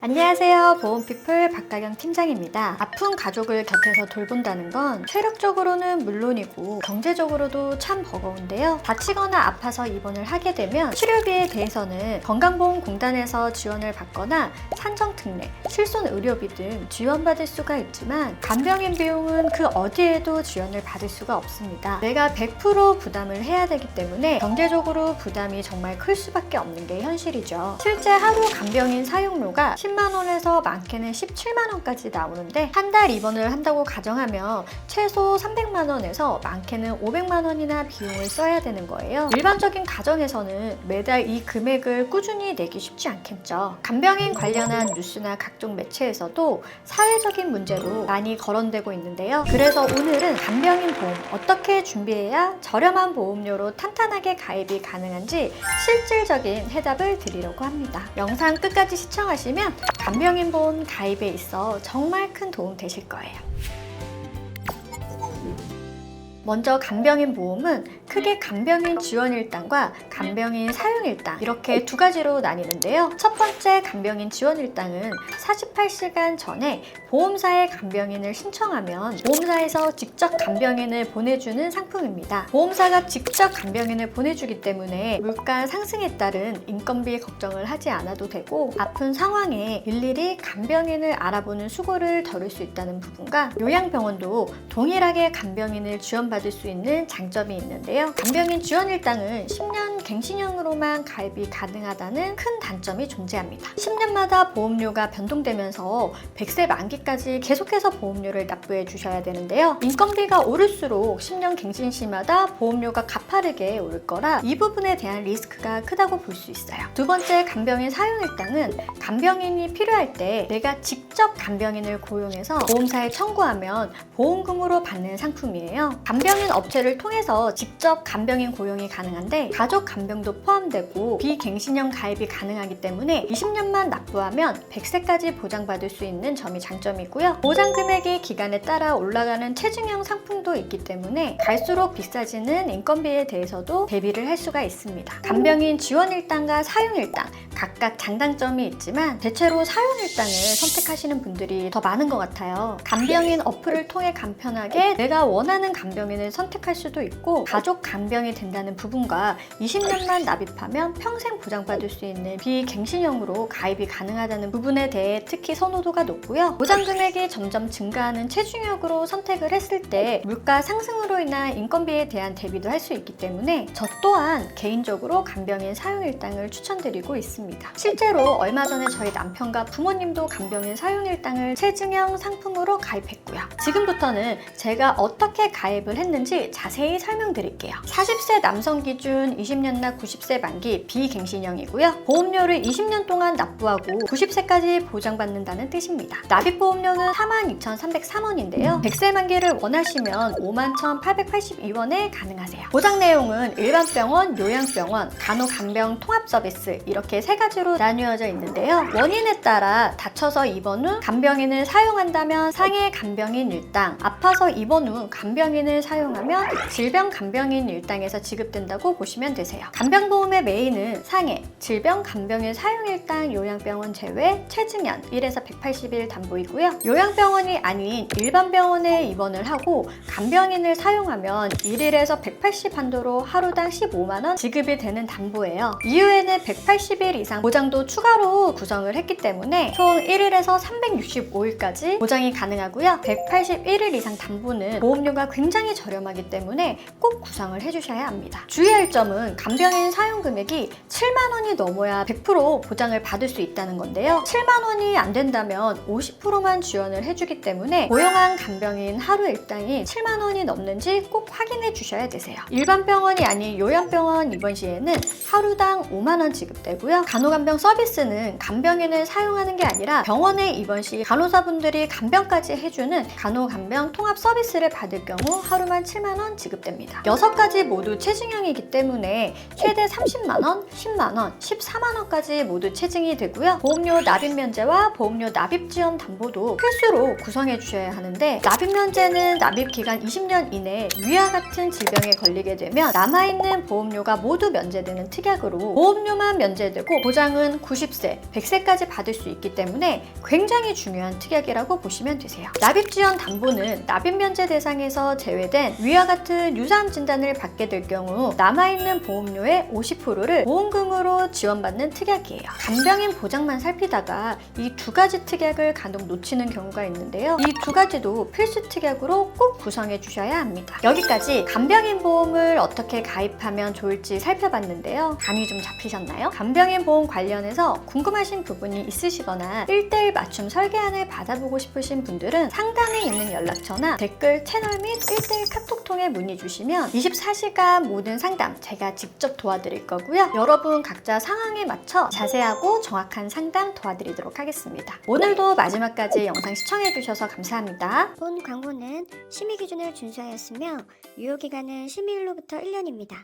안녕하세요. 보험피플 박가경 팀장입니다. 아픈 가족을 곁에서 돌본다는 건 체력적으로는 물론이고 경제적으로도 참 버거운데요. 다치거나 아파서 입원을 하게 되면 치료비에 대해서는 건강보험공단에서 지원을 받거나 산정특례, 실손의료비 등 지원받을 수가 있지만 간병인 비용은 그 어디에도 지원을 받을 수가 없습니다. 내가 100% 부담을 해야 되기 때문에 경제적으로 부담이 정말 클 수밖에 없는 게 현실이죠. 실제 하루 간병인 사용료가 10만 원에서 많게는 17만 원까지 나오는데 한 달 입원을 한다고 가정하면 최소 300만 원에서 많게는 500만 원이나 비용을 써야 되는 거예요. 일반적인 가정에서는 매달 이 금액을 꾸준히 내기 쉽지 않겠죠. 간병인 관련한 뉴스나 각종 매체에서도 사회적인 문제로 많이 거론되고 있는데요. 그래서 오늘은 간병인 보험 어떻게 준비해야 저렴한 보험료로 탄탄하게 가입이 가능한지 실질적인 해답을 드리려고 합니다. 영상 끝까지 시청하시면 간병인 보험 가입에 있어 정말 큰 도움 되실 거예요. 먼저 간병인 보험은 크게 간병인 지원일당과 간병인 사용일당 이렇게 두 가지로 나뉘는데요. 첫 번째 간병인 지원일당은 48시간 전에 보험사에 간병인을 신청하면 보험사에서 직접 간병인을 보내주는 상품입니다. 보험사가 직접 간병인을 보내주기 때문에 물가 상승에 따른 인건비 걱정을 하지 않아도 되고 아픈 상황에 일일이 간병인을 알아보는 수고를 덜을 수 있다는 부분과 요양병원도 동일하게 간병인을 지원받을 수 있는 장점이 있는데요. 간병인 지원일당은 10년 갱신형으로만 가입이 가능하다는 큰 단점이 존재합니다. 10년마다 보험료가 변동되면서 100세 만기까지 계속해서 보험료를 납부해 주셔야 되는데요. 인건비가 오를수록 10년 갱신 시마다 보험료가 가파르게 오를 거라 이 부분에 대한 리스크가 크다고 볼 수 있어요. 두 번째 간병인 사용일당은 간병인이 필요할 때 내가 직접 간병인을 고용해서 보험사에 청구하면 보험금으로 받는 상품이에요. 간병인 업체를 통해서 직접 간병인 고용이 가능한데 가족 간병도 포함되고 비갱신형 가입이 가능하기 때문에 20년만 납부하면 100세까지 보장받을 수 있는 점이 장점이고요. 보장 금액이 기간에 따라 올라가는 체증형 상품도 있기 때문에 갈수록 비싸지는 인건비에 대해서도 대비를 할 수가 있습니다. 간병인 지원일당과 사용일당 각각 장단점이 있지만 대체로 사용일당을 선택하시는 분들이 더 많은 것 같아요. 간병인 어플을 통해 간편하게 내가 원하는 간병인을 선택할 수도 있고 가족 간병이 된다는 부분과 20년만 납입하면 평생 보장받을 수 있는 비갱신형으로 가입이 가능하다는 부분에 대해 특히 선호도가 높고요. 보장 금액이 점점 증가하는 체중역으로 선택을 했을 때 물가 상승으로 인한 인건비에 대한 대비도 할 수 있기 때문에 저 또한 개인적으로 간병인 사용일당을 추천드리고 있습니다. 실제로 얼마 전에 저희 남편과 부모님도 간병인 사용일당을 체증형 상품으로 가입했고요. 지금부터는 제가 어떻게 가입을 했는지 자세히 설명드릴게요. 40세 남성 기준 20년 나 90세 만기 비갱신형이고요. 보험료를 20년 동안 납부하고 90세까지 보장받는다는 뜻입니다. 납입보험료는 42,303원인데요. 100세 만기를 원하시면 51,882원에 가능하세요. 보장 내용은 일반병원, 요양병원, 간호간병 통합서비스 이렇게 세 가지로 나뉘어져 있는데요. 원인에 따라 다쳐서 입원 후 간병인을 사용한다면 상해 간병인 일당, 아파서 입원 후 간병인을 사용하면 질병 간병인 일당에서 지급된다고 보시면 되세요. 간병보험의 메인은 상해, 질병 간병인 사용일당 요양병원 제외 최증연 1에서 180일 담보이고요. 요양병원이 아닌 일반 병원에 입원을 하고 간병인을 사용하면 1일에서 180 한도로 하루당 15만 원 지급이 되는 담보예요. 이후에는 180일 이상 보장도 추가로 구성을 했기 때문에 총 1일에서 365일까지 보장이 가능하고요. 181일 이상 담보는 보험료가 굉장히 저렴하기 때문에 꼭 구성을 해주셔야 합니다. 주의할 점은 간병인 사용 금액이 7만 원이 넘어야 100% 보장을 받을 수 있다는 건데요. 7만 원이 안 된다면 50%만 지원을 해주기 때문에 고용한 간병인 하루 일당이 7만 원이 넘는지 꼭 확인해 주셔야 되세요. 일반 병원이 아닌 요양병원 입원 시에는 하루당 5만 원 지급되고요. 간호간병 서비스는 간병인을 사용하는 게 아니라 병원에 입원 시 간호사분들이 간병까지 해주는 간호간병 통합 서비스를 받을 경우 하루만 7만 원 지급됩니다. 6가지 모두 체증형이기 때문에 최대 30만원, 10만원, 14만원까지 모두 체증이 되고요. 보험료 납입 면제와 보험료 납입 지원 담보도 필수로 구성해 주셔야 하는데, 납입 면제는 납입 기간 20년 이내에 위와 같은 질병에 걸리게 되면 남아있는 보험료가 모두 면제되는 특약으로 보험료만 면제되고 보장은 90세, 100세까지 받을 수 있기 때문에 굉장히 중요한 특약이라고 보시면 되세요. 납입 지원 담보는 납입 면제 대상에서 제외된 위와 같은 유사암 진단을 받게 될 경우 남아있는 보험료의 50%를 보험금으로 지원받는 특약이에요. 간병인 보장만 살피다가 이 두 가지 특약을 간혹 놓치는 경우가 있는데요. 이 두 가지도 필수 특약으로 꼭 구성해 주셔야 합니다. 여기까지 간병인 보험을 어떻게 가입하면 좋을지 살펴봤는데요. 감이 좀 잡히셨나요? 간병인 보험 관련해서 궁금하신 부분이 있으시거나 1:1 맞춤 설계안을 받아보고 싶으신 분들은 상단에 있는 연락처나 댓글, 채널 및 1:1 카톡통에 문의 주시면 24시간 모든 상담 제가 직접 도와드릴 거고요. 여러분 각자 상황에 맞춰 자세하고 정확한 상담 도와드리도록 하겠습니다. 오늘도 마지막까지 영상 시청해주셔서 감사합니다. 본 광고는 심의 기준을 준수하였으며 유효기간은 심의일로부터 1년입니다.